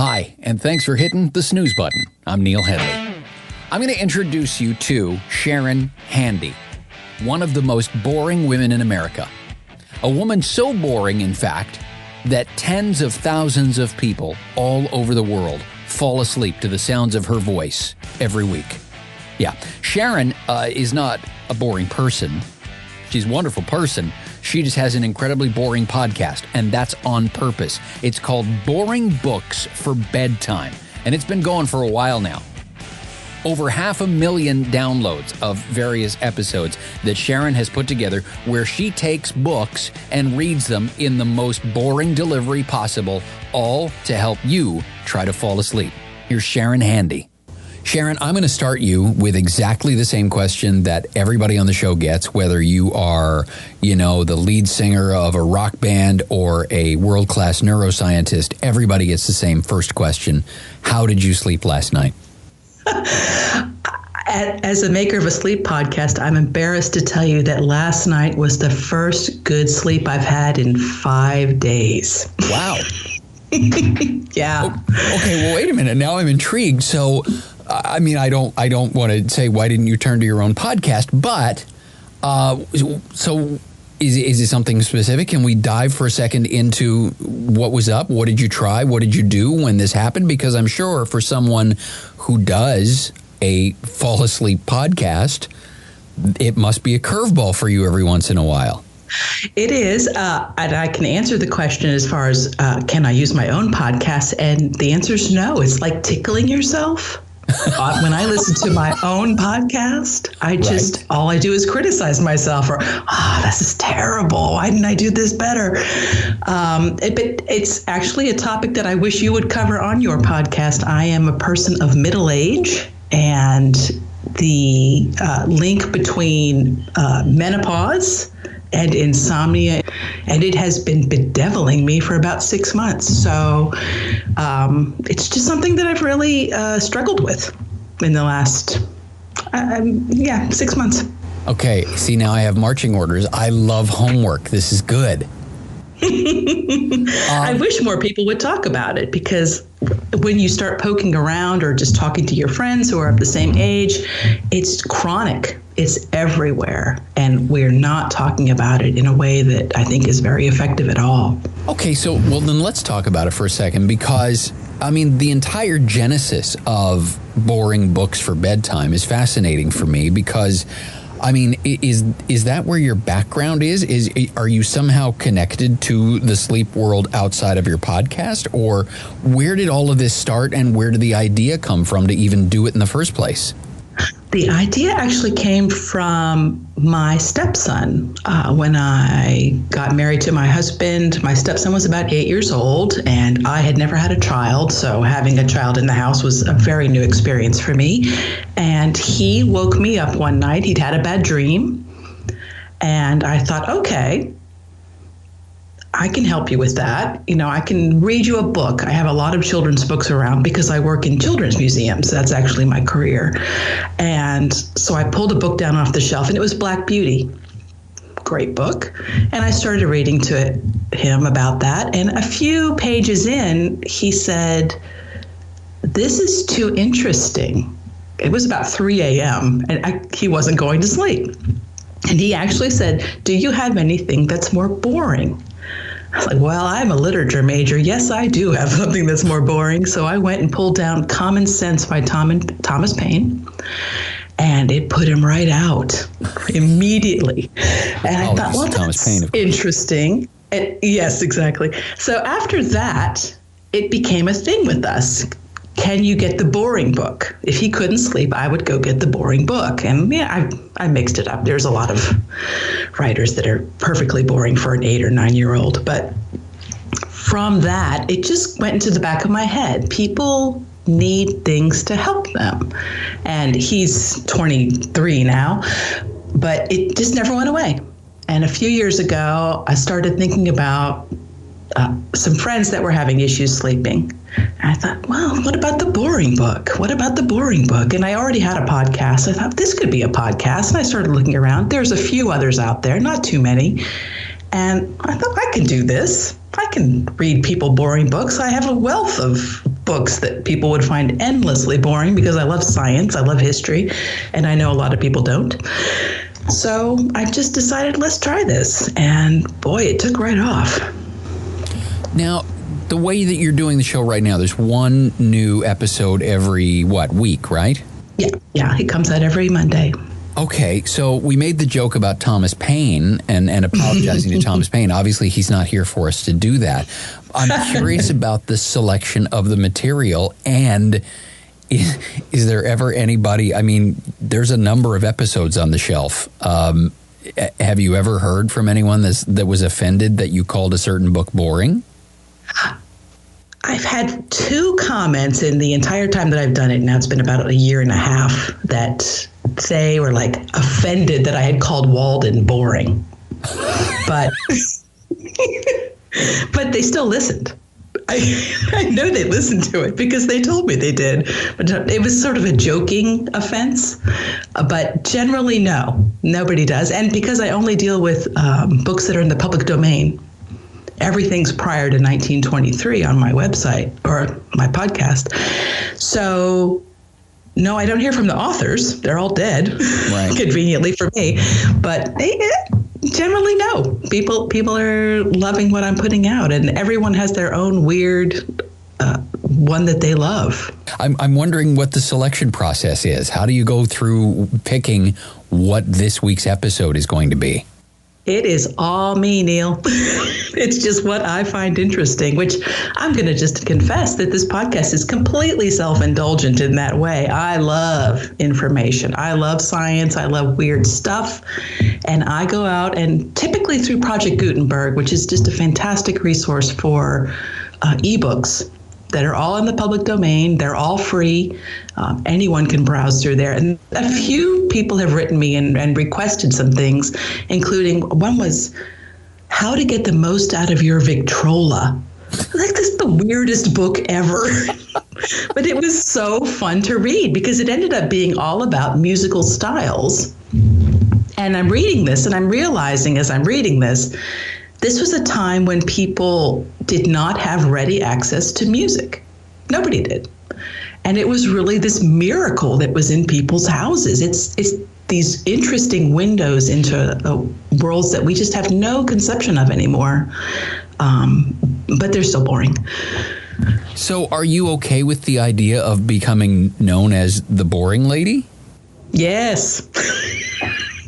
Hi, and thanks for hitting the snooze button. I'm Neil Headley. I'm going to introduce you to Sharon Handy, one of the most boring women in America. A woman so boring, in fact, that tens of thousands of people all over the world fall asleep to the sounds of her voice every week. Yeah, Sharon is not a boring person. She's a wonderful person. She just has an incredibly boring podcast, and that's on purpose. It's called Boring Books for Bedtime, and it's been going for a while now. Over 500,000 downloads of various episodes that Sharon has put together where she takes books and reads them in the most boring delivery possible, all to help you try to fall asleep. Here's Sharon Handy. Sharon, I'm going to start you with exactly the same question that everybody on the show gets, whether you are, the lead singer of a rock band or a world-class neuroscientist. Everybody gets the same first question. How did you sleep last night? As a maker of a sleep podcast, I'm embarrassed to tell you that last night was the first good sleep I've had in 5 days. Wow. Yeah. Okay, well, wait a minute. Now I'm intrigued. So, I don't want to say why didn't you turn to your own podcast, but so is it something specific? Can we dive for a second into what was up? What did you try? What did you do when this happened? Because I'm sure for someone who does a fall asleep podcast, it must be a curveball for you every once in a while. It is, and I can answer the question as far as can I use my own podcast? And the answer is no. It's like tickling yourself. When I listen to my own podcast, all I do is criticize myself or, this is terrible. Why didn't I do this better? But it's actually a topic that I wish you would cover on your podcast. I am a person of middle age, and the link between menopause and insomnia, and it has been bedeviling me for about 6 months. So it's just something that I've really struggled with in the last, 6 months. Okay, see, now I have marching orders. I love homework. This is good. I wish more people would talk about it, because when you start poking around or just talking to your friends who are of the same age, it's chronic. It's everywhere. And we're not talking about it in a way that I think is very effective at all. Okay, so, well, then let's talk about it for a second, because, the entire genesis of boring books for bedtime is fascinating for me because, is that where your background is? Are you somehow connected to the sleep world outside of your podcast? Or where did all of this start, and where did the idea come from to even do it in the first place? The idea actually came from my stepson. When I got married to my husband, my stepson was about 8 years old, and I had never had a child. So having a child in the house was a very new experience for me. And he woke me up one night. He'd had a bad dream. And I thought, okay, I can help you with that. I can read you a book. I have a lot of children's books around because I work in children's museums. That's actually my career. And so I pulled a book down off the shelf, and it was Black Beauty. Great book. And I started reading to him about that. And a few pages in, he said, "This is too interesting." It was about 3 a.m. and he wasn't going to sleep. And he actually said, "Do you have anything that's more boring?" I was like, well, I'm a literature major. Yes, I do have something that's more boring. So I went and pulled down Common Sense by Thomas Paine, and it put him right out immediately. And I thought, well, that's interesting. And, yes, exactly. So after that, it became a thing with us. Can you get the boring book? If he couldn't sleep, I would go get the boring book. And I mixed it up. There's a lot of writers that are perfectly boring for an 8 or 9 year old. But from that, it just went into the back of my head. People need things to help them. And he's 23 now, but it just never went away. And a few years ago, I started thinking about some friends that were having issues sleeping. And I thought, well, what about the boring book? What about the boring book? And I already had a podcast. I thought this could be a podcast. And I started looking around. There's a few others out there, not too many. And I thought, I can do this. I can read people boring books. I have a wealth of books that people would find endlessly boring because I love science, I love history, and I know a lot of people don't. So I just decided, let's try this. And boy, it took right off. Now, the way that you're doing the show right now, there's one new episode every, week, right? Yeah, it comes out every Monday. Okay, so we made the joke about Thomas Paine and apologizing to Thomas Paine. Obviously, he's not here for us to do that. I'm curious about the selection of the material, and is there ever anybody, I mean, there's a number of episodes on the shelf. Have you ever heard from anyone that was offended that you called a certain book boring? I've had 2 comments in the entire time that I've done it. Now it's been about a year and a half that they were like offended that I had called Walden boring. But but they still listened. I know they listened to it because they told me they did. But it was sort of a joking offense. But generally, no, nobody does. And because I only deal with books that are in the public domain, everything's prior to 1923 on my website or my podcast. So, no, I don't hear from the authors. They're all dead, right. Conveniently for me. But they generally no. People are loving what I'm putting out, and everyone has their own weird one that they love. I'm wondering what the selection process is. How do you go through picking what this week's episode is going to be? It is all me, Neil. It's just what I find interesting, which I'm going to just confess that this podcast is completely self-indulgent in that way. I love information. I love science. I love weird stuff. And I go out and typically through Project Gutenberg, which is just a fantastic resource for ebooks that are all in the public domain. They're all free. Anyone can browse through there. And a few people have written me and requested some things, including one was how to get the most out of your Victrola. Like, this is the weirdest book ever. But it was so fun to read because it ended up being all about musical styles. And I'm reading this and I'm realizing as I'm reading this was a time when people did not have ready access to music. Nobody did. And it was really this miracle that was in people's houses. It's these interesting windows into worlds that we just have no conception of anymore. But they're still boring. So are you okay with the idea of becoming known as the boring lady? Yes.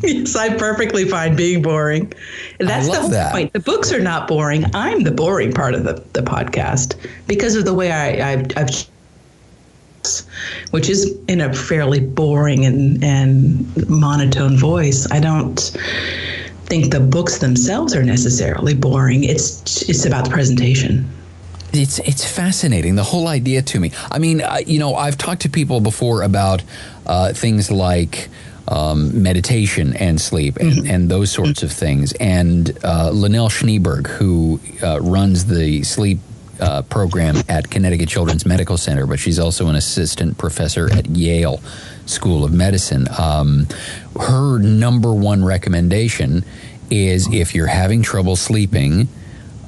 Yes, I'm perfectly fine being boring. That's the whole point. The books are not boring. I'm the boring part of the podcast because of the way I've which is in a fairly boring and monotone voice. I don't think the books themselves are necessarily boring. It's about the presentation. It's fascinating, the whole idea to me. I mean, I've talked to people before about things like meditation and sleep and those sorts of things. And Linnell Schneeberg, who runs the sleep program at Connecticut Children's Medical Center, but she's also an assistant professor at Yale School of Medicine. Her number one recommendation is if you're having trouble sleeping,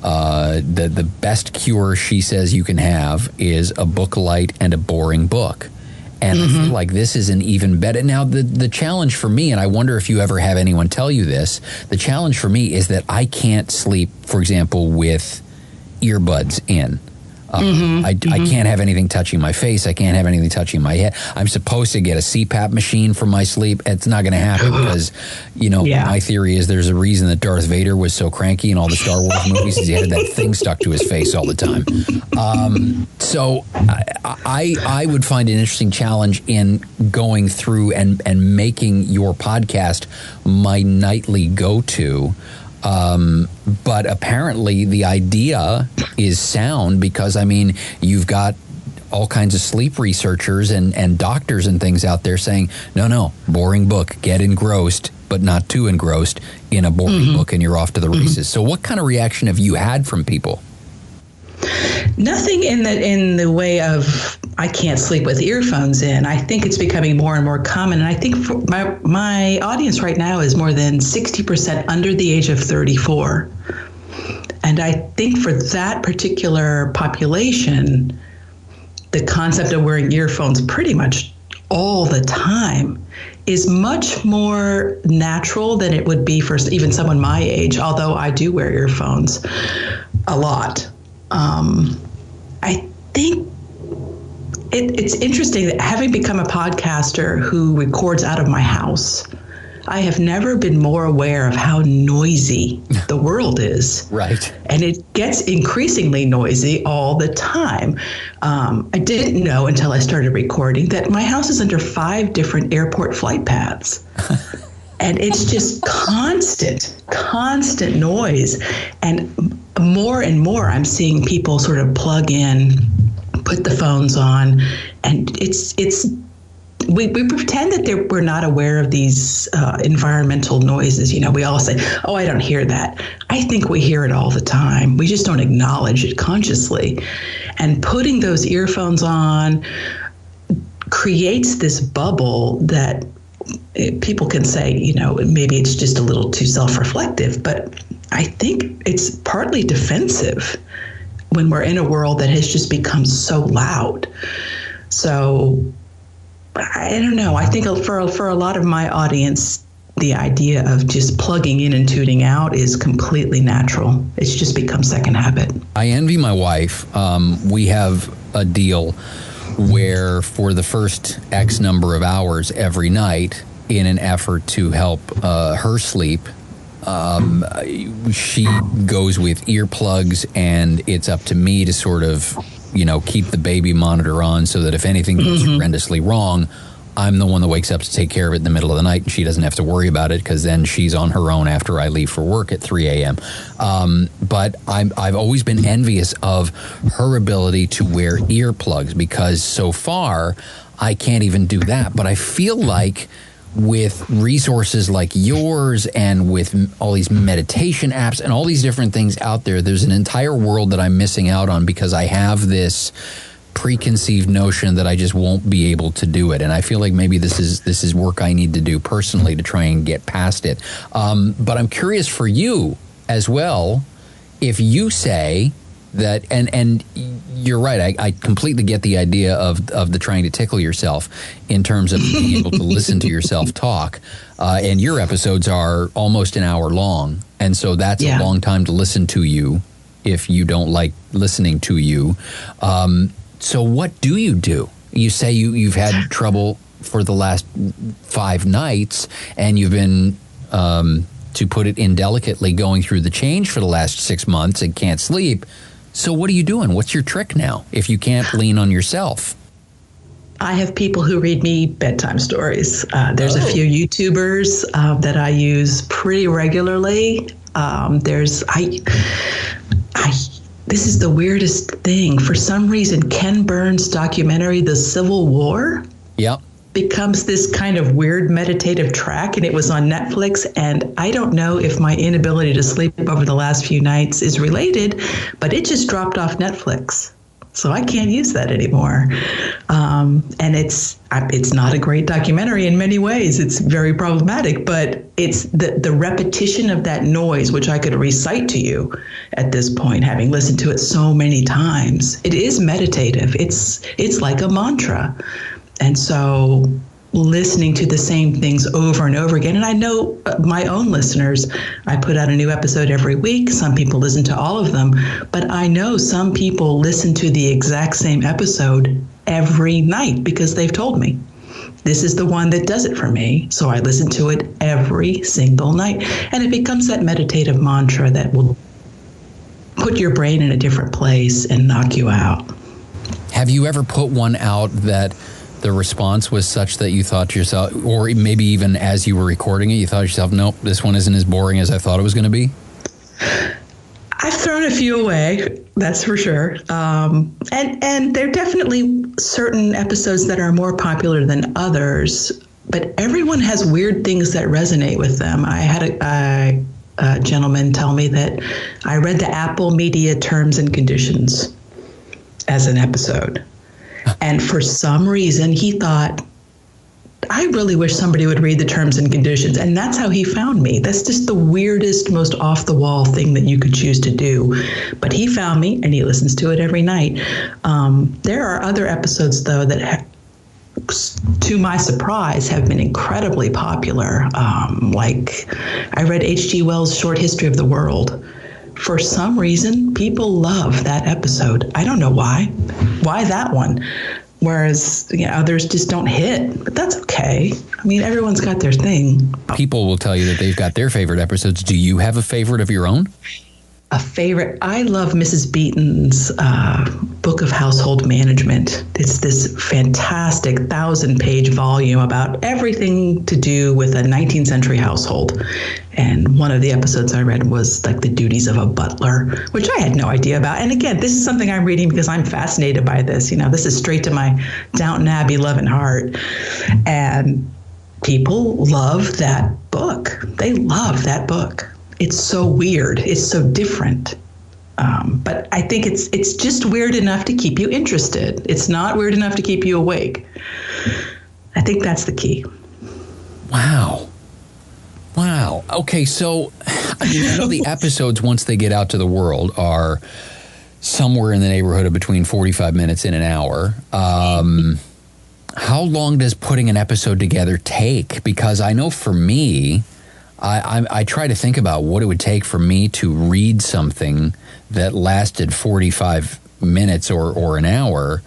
the best cure she says you can have is a book light and a boring book. And I feel like this is an even better. Now, the challenge for me, and I wonder if you ever have anyone tell you this, the challenge for me is that I can't sleep, for example, with earbuds in. I can't have anything touching my face. I can't have anything touching my head. I'm supposed to get a CPAP machine for my sleep. It's not going to happen because, my theory is there's a reason that Darth Vader was so cranky in all the Star Wars movies is he had that thing stuck to his face all the time. So I would find an interesting challenge in going through and making your podcast my nightly go-to. But apparently the idea is sound because, you've got all kinds of sleep researchers and doctors and things out there saying, no, boring book, get engrossed, but not too engrossed in a boring book and you're off to the races. So what kind of reaction have you had from people? Nothing in the way of I can't sleep with earphones in. I think it's becoming more and more common. And I think for my audience right now is more than 60% under the age of 34. And I think for that particular population, the concept of wearing earphones pretty much all the time is much more natural than it would be for even someone my age, although I do wear earphones a lot. I think it's interesting that having become a podcaster who records out of my house, I have never been more aware of how noisy the world is. Right. And it gets increasingly noisy all the time. I didn't know until I started recording that my house is under 5 different airport flight paths. And it's just constant noise. And more I'm seeing people sort of plug in, put the phones on, and we pretend that we're not aware of these environmental noises. You know, we all say, oh, I don't hear that. I think we hear it all the time. We just don't acknowledge it consciously. And putting those earphones on creates this bubble that people can say, you know, maybe it's just a little too self-reflective, but I think it's partly defensive when we're in a world that has just become so loud. So I don't know. I think for a lot of my audience, the idea of just plugging in and tuning out is completely natural. It's just become second habit. I envy my wife. We have a deal where for the first X number of hours every night, in an effort to help her sleep, she goes with earplugs, and it's up to me to sort of, you know, keep the baby monitor on so that if anything goes horrendously wrong, I'm the one that wakes up to take care of it in the middle of the night, and she doesn't have to worry about it because then she's on her own after I leave for work at 3 a.m. But I've always been envious of her ability to wear earplugs because so far I can't even do that. But I feel like with resources like yours and with all these meditation apps and all these different things out there, there's an entire world that I'm missing out on because I have this preconceived notion that I just won't be able to do it. And I feel like maybe this is work I need to do personally to try and get past it. But I'm curious for you as well, if you say that, and you're right, I completely get the idea of the trying to tickle yourself in terms of being able to listen to yourself talk. And your episodes are almost an hour long. And so that's a long time to listen to you if you don't like listening to you. So what do? You say you've had trouble for the last 5 nights, and you've been, to put it indelicately, going through the change for the last 6 months and can't sleep. So what are you doing? What's your trick now if you can't lean on yourself? I have people who read me bedtime stories. There's a few YouTubers that I use pretty regularly. This is the weirdest thing. For some reason, Ken Burns' documentary, The Civil War, becomes this kind of weird meditative track, and it was on Netflix. And I don't know if my inability to sleep over the last few nights is related, but it just dropped off Netflix. So I can't use that anymore. And it's not a great documentary in many ways. It's very problematic, but it's the repetition of that noise, which I could recite to you at this point, having listened to it so many times. It is meditative. It's like a mantra. And so listening to the same things over and over again. And I know my own listeners, I put out a new episode every week. Some people listen to all of them, but I know some people listen to the exact same episode every night because they've told me this is the one that does it for me. So I listen to it every single night, and it becomes that meditative mantra that will put your brain in a different place and knock you out. Have you ever put one out that the response was such that you thought to yourself, or maybe even as you were recording it, you thought to yourself, nope, this one isn't as boring as I thought it was going to be? I've thrown a few away, that's for sure. And there are definitely certain episodes that are more popular than others, but everyone has weird things that resonate with them. I had a gentleman tell me that I read the Apple Media Terms and Conditions as an episode. And for some reason, he thought I really wish somebody would read the terms and conditions. And that's how he found me. That's just the weirdest, most off the wall thing that you could choose to do. But he found me and he listens to it every night. There are other episodes, though, that to my surprise, have been incredibly popular. Like I read H.G. Wells' Short History of the World. For some reason, people love that episode. I don't know why. Why that one? Whereas others just don't hit. But that's okay. I mean, everyone's got their thing. People will tell you that they've got their favorite episodes. Do you have a favorite of your own? A favorite. I love Mrs. Beaton's Book of Household Management. It's this fantastic 1,000-page volume about everything to do with a 19th century household. And one of the episodes I read was like the duties of a butler, which I had no idea about. And again, this is something I'm reading because I'm fascinated by this. This is straight to my Downton Abbey loving heart. And people love that book. They love that book. It's so weird. It's so different. But I think it's just weird enough to keep you interested. It's not weird enough to keep you awake. I think that's the key. Wow. Okay, so I know the episodes, once they get out to the world, are somewhere in the neighborhood of between 45 minutes and an hour. How long does putting an episode together take? Because I know for me, I try to think about what it would take for me to read something that lasted 45 minutes or an hour.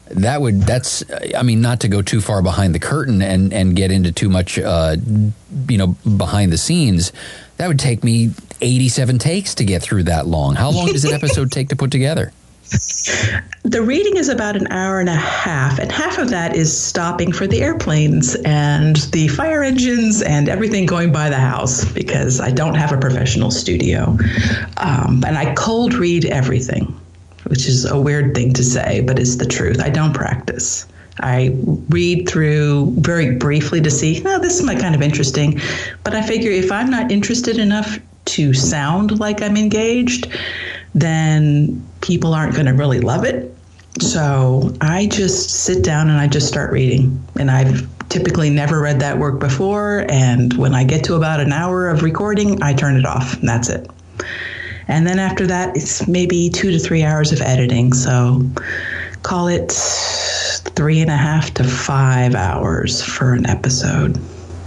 That's not to go too far behind the curtain and get into too much, behind the scenes. That would take me 87 takes to get through that long. How long does an episode take to put together? The reading is about an hour and a half, and half of that is stopping for the airplanes and the fire engines and everything going by the house, because I don't have a professional studio. And I cold read everything, which is a weird thing to say, but it's the truth. I don't practice. I read through very briefly to see, this is kind of interesting. But I figure if I'm not interested enough to sound like I'm engaged, then people aren't going to really love it. So I just sit down and I just start reading. And I've typically never read that work before. And when I get to about an hour of recording, I turn it off, and that's it. And then after that, it's maybe 2 to 3 hours of editing. So call it 3.5 to 5 hours for an episode.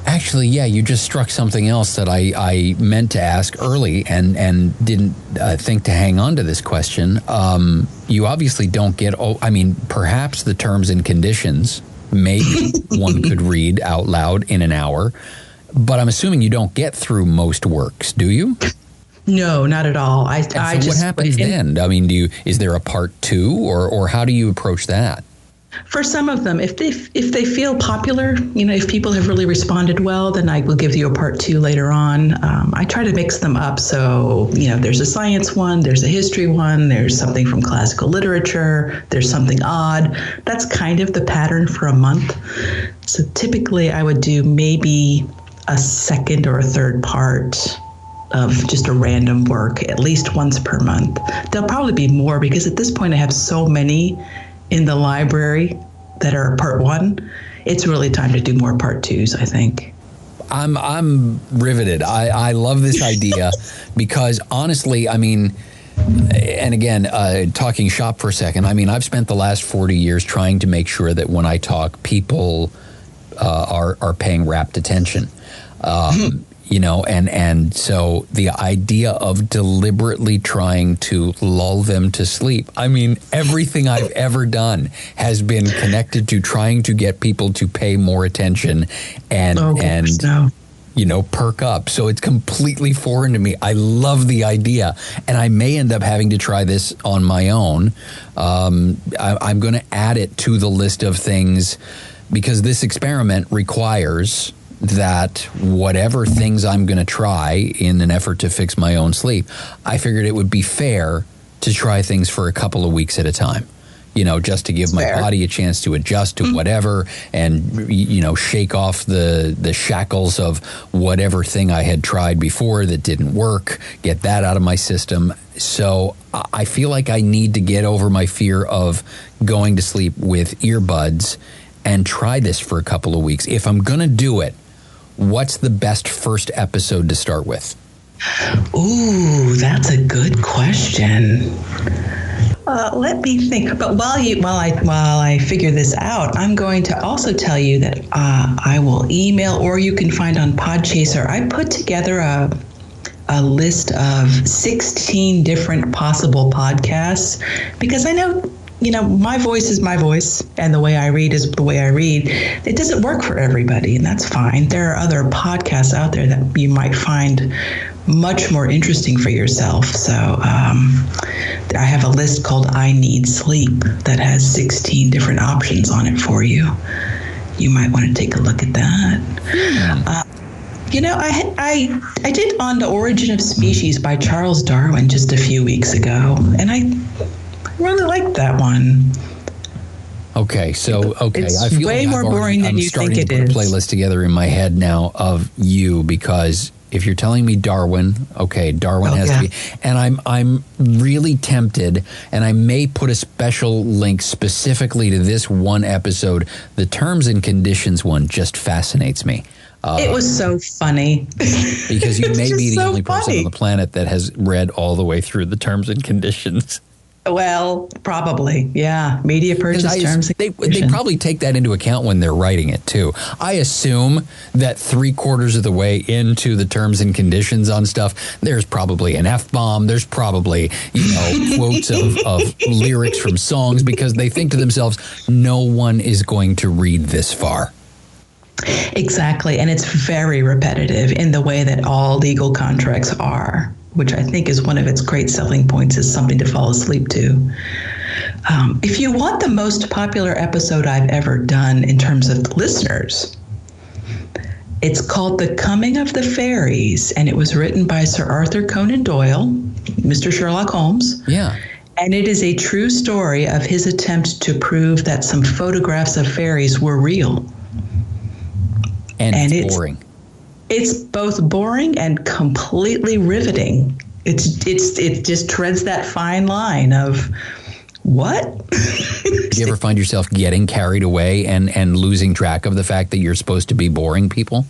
Actually, yeah, you just struck something else that I meant to ask early and didn't think to hang on to this question. You obviously don't get, perhaps the terms and conditions, maybe one could read out loud in an hour, but I'm assuming you don't get through most works, do you? No, not at all. So what happens then? Is there a part 2 or how do you approach that? For some of them, if they feel popular, if people have really responded well, then I will give you a part 2 later on. I try to mix them up. So, there's a science one, there's a history one, there's something from classical literature, there's something odd. That's kind of the pattern for a month. So typically I would do maybe a second or a third part of just a random work at least once per month. There'll probably be more because at this point I have so many in the library that are part 1. It's really time to do more part 2s, I think. I'm riveted. I love this idea because honestly, and again, talking shop for a second, I've spent the last 40 years trying to make sure that when I talk, people are paying rapt attention. And so the idea of deliberately trying to lull them to sleep. Everything I've ever done has been connected to trying to get people to pay more attention and perk up. So it's completely foreign to me. I love the idea, and I may end up having to try this on my own. I'm going to add it to the list of things because this experiment requires that whatever things I'm going to try in an effort to fix my own sleep, I figured it would be fair to try things for a couple of weeks at a time, just to give my body a chance to adjust to whatever and, shake off the shackles of whatever thing I had tried before that didn't work, get that out of my system. So I feel like I need to get over my fear of going to sleep with earbuds and try this for a couple of weeks. If I'm going to do it, what's the best first episode to start with? Ooh, that's a good question. Let me think. But while I figure this out, I'm going to also tell you that I will email, or you can find on Podchaser. I put together a list of 16 different possible podcasts, because I know, my voice is my voice, and the way I read is the way I read. It doesn't work for everybody, and that's fine. There are other podcasts out there that you might find much more interesting for yourself. So I have a list called I Need Sleep that has 16 different options on it for you. You might want to take a look at that. I did On the Origin of Species by Charles Darwin just a few weeks ago, and I really liked that one. Okay, it's I feel way more boring than you think it is. I'm starting to put a playlist together in my head now of you, because if you're telling me Darwin, okay, Darwin has to be, and I'm really tempted, and I may put a special link specifically to this one episode. The terms and conditions one just fascinates me. It was so funny. Because you may be the only person on the planet that has read all the way through the terms and conditions. Well, probably, yeah. Media purchase terms. They probably take that into account when they're writing it too. I assume that 3/4 of the way into the terms and conditions on stuff, there's probably an F-bomb. There's probably quotes of lyrics from songs, because they think to themselves, no one is going to read this far. Exactly, and it's very repetitive in the way that all legal contracts are, which I think is one of its great selling points, is something to fall asleep to. If you want the most popular episode I've ever done in terms of listeners, it's called The Coming of the Fairies, and it was written by Sir Arthur Conan Doyle, Mr. Sherlock Holmes. Yeah. And it is a true story of his attempt to prove that some photographs of fairies were real. And it's boring. It's both boring and completely riveting. It just treads that fine line of what? Do you ever find yourself getting carried away and losing track of the fact that you're supposed to be boring people?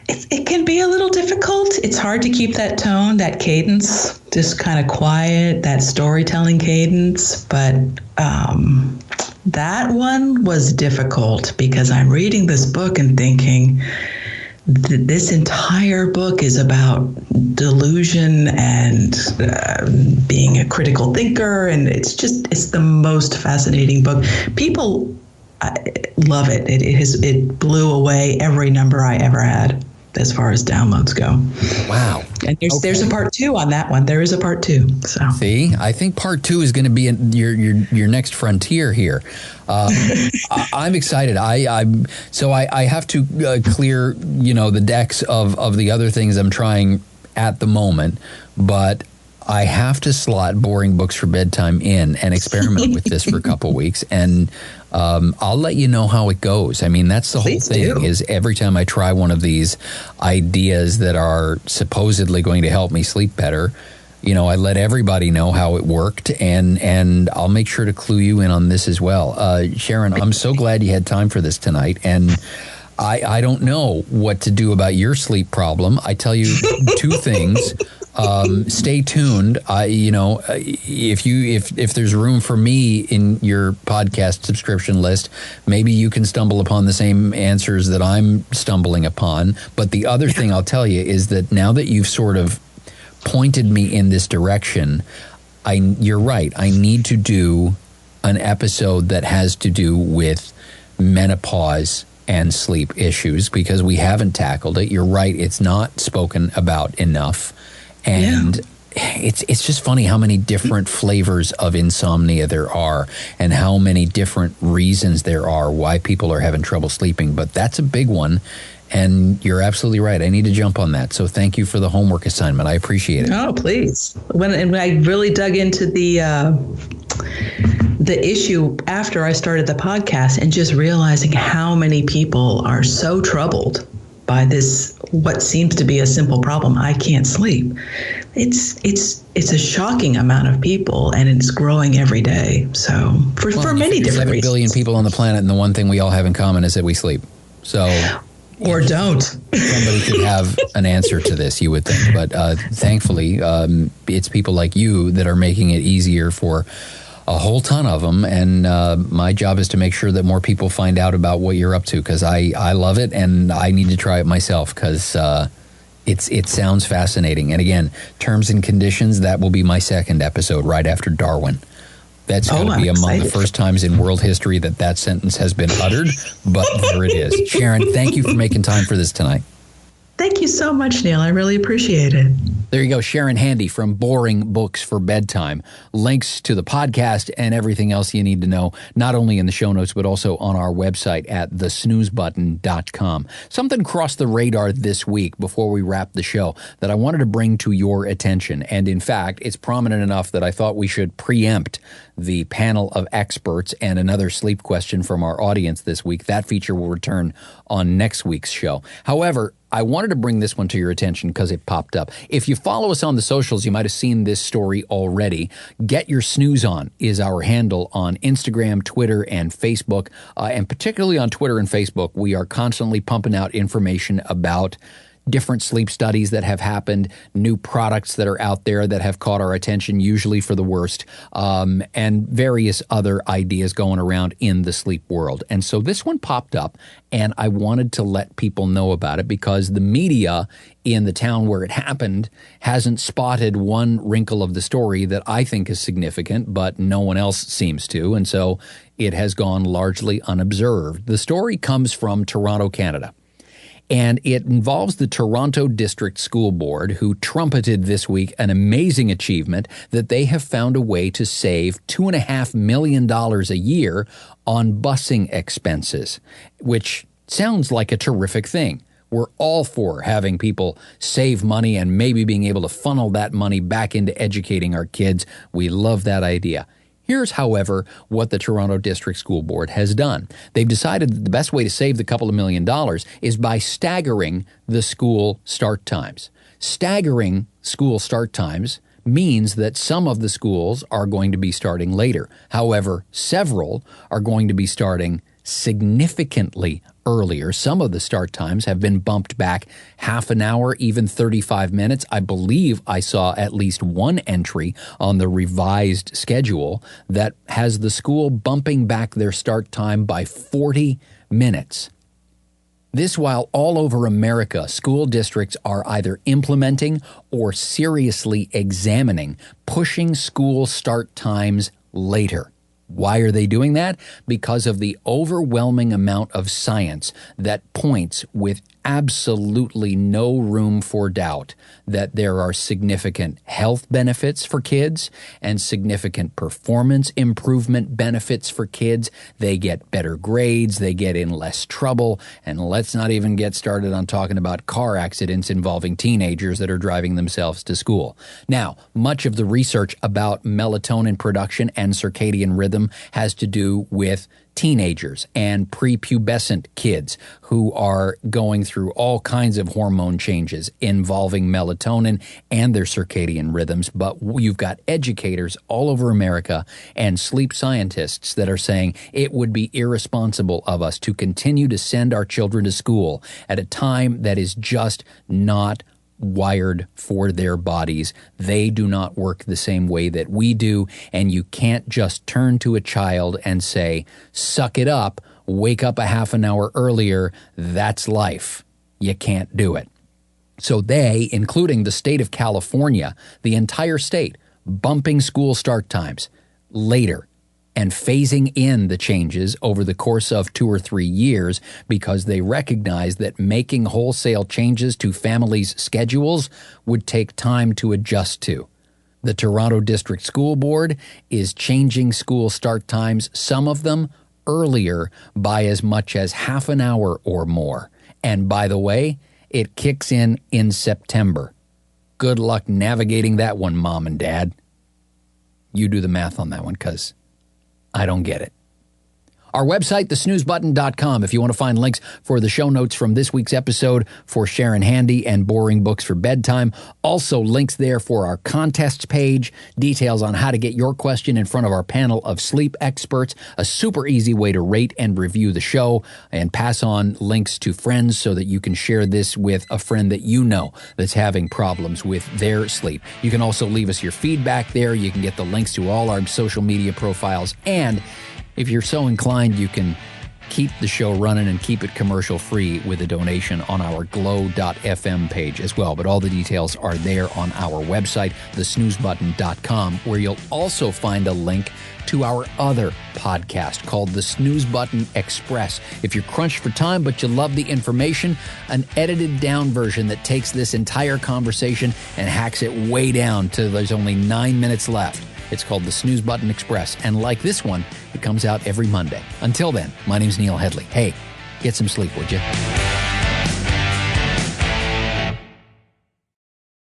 It can be a little difficult. It's hard to keep that tone, that cadence, just kind of quiet, that storytelling cadence. But that one was difficult, because I'm reading this book and thinking, this entire book is about delusion and being a critical thinker, and it's the most fascinating book. People love it. It blew away every number I ever had as far as downloads go. Wow. And there's a part 2 on that one. There is a part 2. So see, I think part 2 is going to be your next frontier here. I'm excited. I have to clear the decks of the other things I'm trying at the moment, but I have to slot boring books for bedtime in and experiment with this for a couple weeks, and I'll let you know how it goes. I mean, that's the whole thing, is every time I try one of these ideas that are supposedly going to help me sleep better, I let everybody know how it worked, and I'll make sure to clue you in on this as well. Sharon, I'm so glad you had time for this tonight, and I don't know what to do about your sleep problem. I tell you 2 things. Stay tuned. If there's room for me in your podcast subscription list, maybe you can stumble upon the same answers that I'm stumbling upon. But the other thing I'll tell you is that now that you've sort of pointed me in this direction, you're right. I need to do an episode that has to do with menopause and sleep issues, because we haven't tackled it. You're right. It's not spoken about enough. And it's just funny how many different flavors of insomnia there are, and how many different reasons there are why people are having trouble sleeping. But that's a big one, and you're absolutely right. I need to jump on that. So thank you for the homework assignment. I appreciate it. Oh, please. When I really dug into the issue after I started the podcast, and just realizing how many people are so troubled by this, what seems to be a simple problem. I can't sleep. It's a shocking amount of people, and it's growing every day. So for many different 7 reasons. billion people on the planet, and the one thing we all have in common is that we sleep. So, or don't. Somebody should have an answer to this, you would think. But thankfully, it's people like you that are making it easier for a whole ton of them. And my job is to make sure that more people find out about what you're up to, because I love it, and I need to try it myself, because it sounds fascinating. And again, terms and conditions, that will be my second episode right after Darwin. That's going to be among the first times in world history that sentence has been uttered, but there it is. Sharon, thank you for making time for this tonight. Thank you so much, Neil. I really appreciate it. There you go, Sharon Handy from Boring Books for Bedtime. Links to the podcast and everything else you need to know, not only in the show notes, but also on our website at thesnoozebutton.com. Something crossed the radar this week before we wrap the show that I wanted to bring to your attention. And in fact, it's prominent enough that I thought we should preempt the panel of experts and another sleep question from our audience this week. That feature will return on next week's show. However, I wanted to bring this one to your attention because it popped up. If you follow us on the socials, you might have seen this story already. Get Your Snooze On is our handle on Instagram, Twitter, and Facebook. And particularly on Twitter and Facebook, we are constantly pumping out information about different sleep studies that have happened, new products that are out there that have caught our attention, usually for the worst, and various other ideas going around in the sleep world. And so this one popped up, and I wanted to let people know about it because the media in the town where it happened hasn't spotted one wrinkle of the story that I think is significant, but no one else seems to. And so it has gone largely unobserved. The story comes from Toronto, Canada. And it involves the Toronto District School Board, who trumpeted this week an amazing achievement that they have found a way to save $2.5 million a year on busing expenses, which sounds like a terrific thing. We're all for having people save money and maybe being able to funnel that money back into educating our kids. We love that idea. Here's, however, what the Toronto District School Board has done. They've decided that the best way to save the couple of $1 million is by staggering the school start times. Staggering school start times means that some of the schools are going to be starting later. However, several are going to be starting significantly earlier. Some of the start times have been bumped back half an hour, even 35 minutes. I believe I saw at least one entry on the revised schedule that has the school bumping back their start time by 40 minutes. This while all over America, school districts are either implementing or seriously examining pushing school start times later. Why are they doing that? Because of the overwhelming amount of science that points with absolutely no room for doubt that there are significant health benefits for kids and significant performance improvement benefits for kids. They get better grades, they get in less trouble, and let's not even get started on talking about car accidents involving teenagers that are driving themselves to school. Now, much of the research about melatonin production and circadian rhythm has to do with teenagers and prepubescent kids who are going through all kinds of hormone changes involving melatonin and their circadian rhythms. But you've got educators all over America and sleep scientists that are saying it would be irresponsible of us to continue to send our children to school at a time that is just not wired for their bodies. They do not work the same way that we do, and you can't just turn to a child and say, suck it up, wake up a half an hour earlier, that's life. You can't do it. So they, including the state of California, the entire state, bumping school start times later and phasing in the changes over the course of 2 or 3 years because they recognize that making wholesale changes to families' schedules would take time to adjust to. The Toronto District School Board is changing school start times, some of them earlier by as much as half an hour or more. And by the way, it kicks in September. Good luck navigating that one, Mom and Dad. You do the math on that one, because I don't get it. Our website, thesnoozebutton.com, if you want to find links for the show notes from this week's episode for Sharon Handy and boring books for bedtime. Also, links there for our contests page, details on how to get your question in front of our panel of sleep experts, a super easy way to rate and review the show, and pass on links to friends so that you can share this with a friend that you know that's having problems with their sleep. You can also leave us your feedback there. You can get the links to all our social media profiles, and if you're so inclined, you can keep the show running and keep it commercial free with a donation on our glow.fm page as well. But all the details are there on our website, thesnoozebutton.com, where you'll also find a link to our other podcast called The Snooze Button Express. If you're crunched for time but you love the information, an edited down version that takes this entire conversation and hacks it way down to there's only 9 minutes left. It's called The Snooze Button Express, and like this one, it comes out every Monday. Until then, my name's Neil Headley. Hey, get some sleep, would you?